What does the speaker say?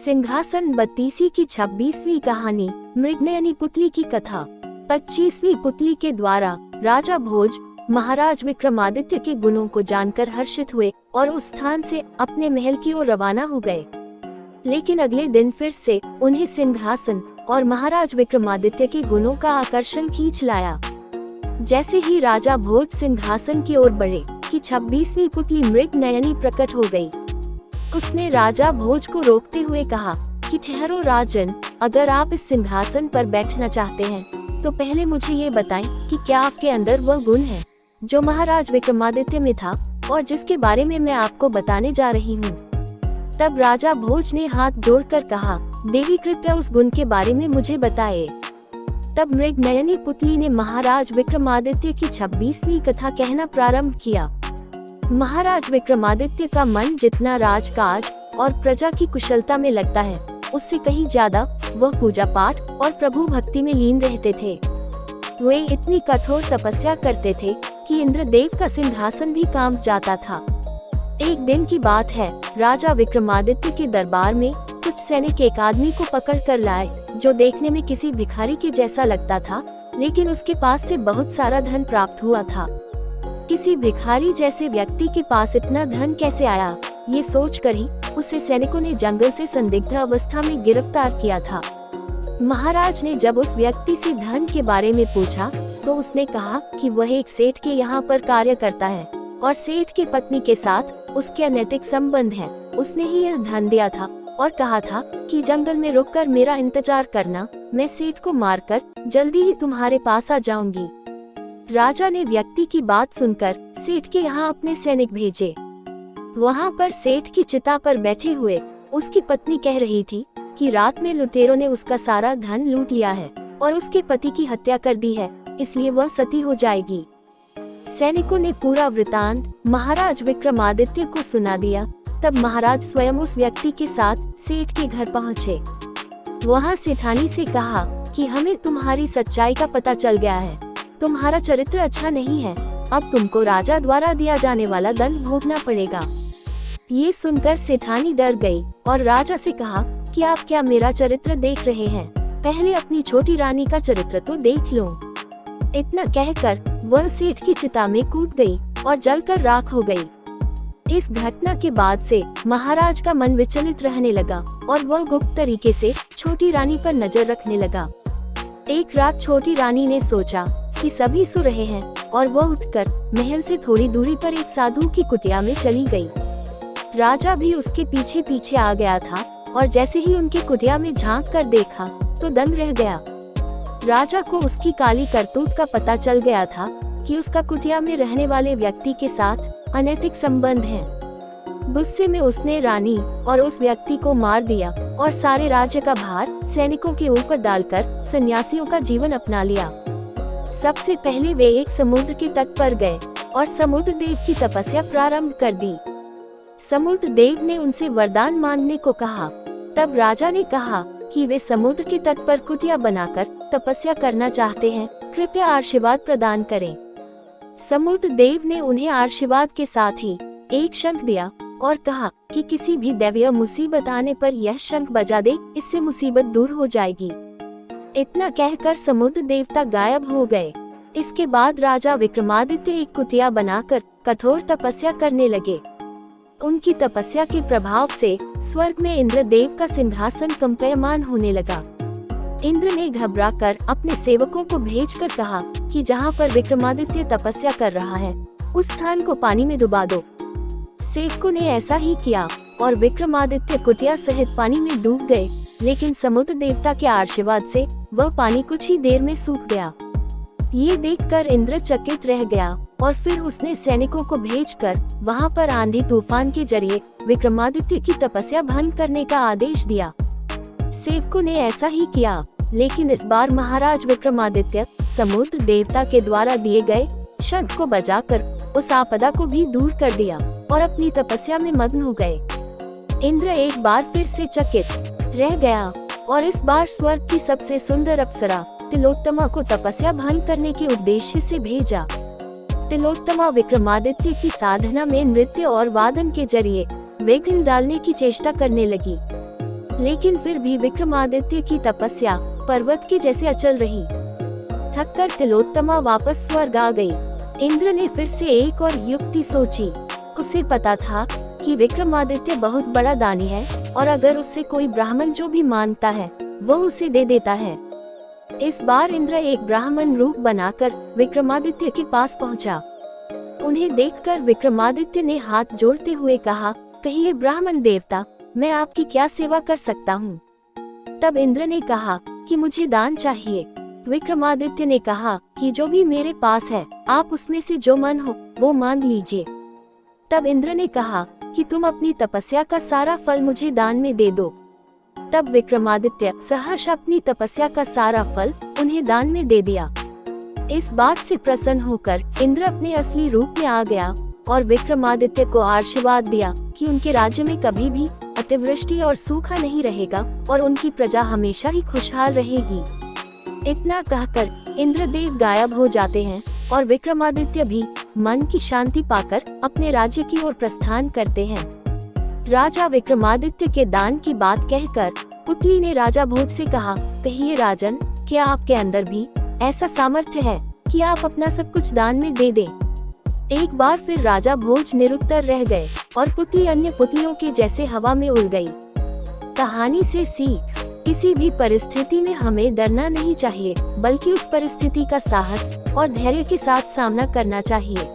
सिंहासन 32 की 26वीं कहानी मृगनयनी पुतली की कथा। 25वीं पुतली के द्वारा राजा भोज महाराज विक्रमादित्य के गुणों को जानकर हर्षित हुए और उस स्थान से अपने महल की ओर रवाना हो गए। लेकिन अगले दिन फिर से उन्हें सिंहासन और महाराज विक्रमादित्य के गुणों का आकर्षण खींच लाया। जैसे ही राजा भोज सिंहासन की ओर बढ़े कि 26वीं पुतली मृगनयनी प्रकट हो गई। उसने राजा भोज को रोकते हुए कहा कि ठहरो राजन, अगर आप इस सिंहासन पर बैठना चाहते हैं तो पहले मुझे ये बताएं कि क्या आपके अंदर वह गुण है जो महाराज विक्रमादित्य में था और जिसके बारे में मैं आपको बताने जा रही हूँ। तब राजा भोज ने हाथ जोड़कर कहा, देवी कृपया उस गुण के बारे में मुझे बताए। तब मृगनयनी पुतली ने महाराज विक्रमादित्य की 26वीं कथा कहना प्रारंभ किया। महाराज विक्रमादित्य का मन जितना राजकाज और प्रजा की कुशलता में लगता है, उससे कहीं ज्यादा वह पूजा पाठ और प्रभु भक्ति में लीन रहते थे। वे इतनी कठोर तपस्या करते थे कि इंद्रदेव का सिंहासन भी कांप जाता था। एक दिन की बात है, राजा विक्रमादित्य के दरबार में कुछ सैनिक एक आदमी को पकड़ कर लाए जो देखने में किसी भिखारी के जैसा लगता था, लेकिन उसके पास से बहुत सारा धन प्राप्त हुआ था। किसी भिखारी जैसे व्यक्ति के पास इतना धन कैसे आया, ये सोचकर ही उसे सैनिकों ने जंगल से संदिग्ध अवस्था में गिरफ्तार किया था। महाराज ने जब उस व्यक्ति से धन के बारे में पूछा तो उसने कहा कि वह एक सेठ के यहाँ पर कार्य करता है और सेठ की पत्नी के साथ उसके अनैतिक संबंध हैं। उसने ही यह धन दिया था और कहा था कि जंगल में रुककर मेरा इंतजार करना, मैं सेठ को मारकर जल्दी ही तुम्हारे पास आ जाऊंगी। राजा ने व्यक्ति की बात सुनकर सेठ के यहाँ अपने सैनिक भेजे। वहाँ पर सेठ की चिता पर बैठे हुए उसकी पत्नी कह रही थी कि रात में लुटेरों ने उसका सारा धन लूट लिया है और उसके पति की हत्या कर दी है, इसलिए वह सती हो जाएगी। सैनिकों ने पूरा वृतांत महाराज विक्रमादित्य को सुना दिया। तब महाराज स्वयं उस व्यक्ति के साथ सेठ के घर पहुँचे। वहाँ सेठानी से कहा कि हमें तुम्हारी सच्चाई का पता चल गया है, तुम्हारा चरित्र अच्छा नहीं है, अब तुमको राजा द्वारा दिया जाने वाला दंड भोगना पड़ेगा। ये सुनकर सेठानी डर गई और राजा से कहा कि आप क्या मेरा चरित्र देख रहे हैं, पहले अपनी छोटी रानी का चरित्र तो देख लो। इतना कहकर वह सेठ की चिता में कूद गई और जलकर राख हो गई। इस घटना के बाद से महाराज का मन विचलित रहने लगा और वह गुप्त तरीके से छोटी रानी पर नजर रखने लगा। एक रात छोटी रानी ने सोचा कि सभी सो रहे हैं और वह उठकर महल से थोड़ी दूरी पर एक साधु की कुटिया में चली गई। राजा भी उसके पीछे पीछे आ गया था और जैसे ही उनके कुटिया में झांक कर देखा तो दंग रह गया। राजा को उसकी काली करतूत का पता चल गया था कि उसका कुटिया में रहने वाले व्यक्ति के साथ अनैतिक संबंध है। गुस्से में उसने रानी और उस व्यक्ति को मार दिया और सारे राज्य का भार सैनिकों के ऊपर डालकर सन्यासियों का जीवन अपना लिया। सबसे पहले वे एक समुद्र के तट पर गए और समुद्र देव की तपस्या प्रारंभ कर दी। समुद्र देव ने उनसे वरदान मांगने को कहा। तब राजा ने कहा कि वे समुद्र के तट पर कुटिया बनाकर तपस्या करना चाहते हैं, कृपया आशीर्वाद प्रदान करें। समुद्र देव ने उन्हें आशीर्वाद के साथ ही एक शंख दिया और कहा कि किसी भी दैवीय मुसीबत आने पर यह शंख बजा दे, इससे मुसीबत दूर हो जाएगी। इतना कहकर समुद्र देवता गायब हो गए। इसके बाद राजा विक्रमादित्य एक कुटिया बनाकर कठोर तपस्या करने लगे। उनकी तपस्या के प्रभाव से स्वर्ग में इंद्रदेव का सिंहासन कंपयमान होने लगा। इंद्र ने घबराकर अपने सेवकों को भेजकर कहा कि जहाँ पर विक्रमादित्य तपस्या कर रहा है उस स्थान को पानी में डुबा दो। सेवकों ने ऐसा ही किया और विक्रमादित्य कुटिया सहित पानी में डूब गए, लेकिन समुद्र देवता के आशीर्वाद से वह पानी कुछ ही देर में सूख गया। ये देखकर इंद्र चकित रह गया और फिर उसने सैनिकों को भेजकर वहां पर आंधी तूफान के जरिए विक्रमादित्य की तपस्या भंग करने का आदेश दिया। सेवकों ने ऐसा ही किया, लेकिन इस बार महाराज विक्रमादित्य समुद्र देवता के द्वारा दिए गए शंख को बजाकर उस आपदा को भी दूर कर दिया और अपनी तपस्या में मग्न हो गए। इंद्र एक बार फिर से चकित रह गया और इस बार स्वर्ग की सबसे सुंदर अप्सरा तिलोत्तमा को तपस्या भंग करने के उद्देश्य से भेजा। तिलोत्तमा विक्रमादित्य की साधना में नृत्य और वादन के जरिए विघ्न डालने की चेष्टा करने लगी, लेकिन फिर भी विक्रमादित्य की तपस्या पर्वत के जैसे अचल रही। थककर तिलोत्तमा वापस स्वर्ग आ गई। इंद्र ने फिर से एक और युक्ति सोची। उसे पता था कि विक्रमादित्य बहुत बड़ा दानी है और अगर उससे कोई ब्राह्मण जो भी मांगता है वो उसे दे देता है। इस बार इंद्र एक ब्राह्मण रूप बनाकर विक्रमादित्य के पास पहुंचा। उन्हें देखकर विक्रमादित्य ने हाथ जोड़ते हुए कहा, कहिए ब्राह्मण देवता, मैं आपकी क्या सेवा कर सकता हूँ। तब इंद्र ने कहा कि मुझे दान चाहिए। विक्रमादित्य ने कहा कि जो भी मेरे पास है आप उसमें से जो मन हो वो मांग लीजिए। तब इंद्र ने कहा कि तुम अपनी तपस्या का सारा फल मुझे दान में दे दो। तब विक्रमादित्य सहर्ष अपनी तपस्या का सारा फल उन्हें दान में दे दिया। इस बात से प्रसन्न होकर इंद्र अपने असली रूप में आ गया और विक्रमादित्य को आशीर्वाद दिया कि उनके राज्य में कभी भी अतिवृष्टि और सूखा नहीं रहेगा और उनकी प्रजा हमेशा ही खुशहाल रहेगी। इतना कहकर इंद्रदेव गायब हो जाते हैं और विक्रमादित्य भी मन की शांति पाकर अपने राज्य की ओर प्रस्थान करते हैं। राजा विक्रमादित्य के दान की बात कहकर पुतली ने राजा भोज से कहा, कहिए राजन, क्या आपके अंदर भी ऐसा सामर्थ्य है कि आप अपना सब कुछ दान में दे दें? एक बार फिर राजा भोज निरुत्तर रह गए और पुतली अन्य पुतलियों के जैसे हवा में उड़ गई। कहानी से सीख, किसी भी परिस्थिति में हमें डरना नहीं चाहिए, बल्कि उस परिस्थिति का साहस और धैर्य के साथ सामना करना चाहिए।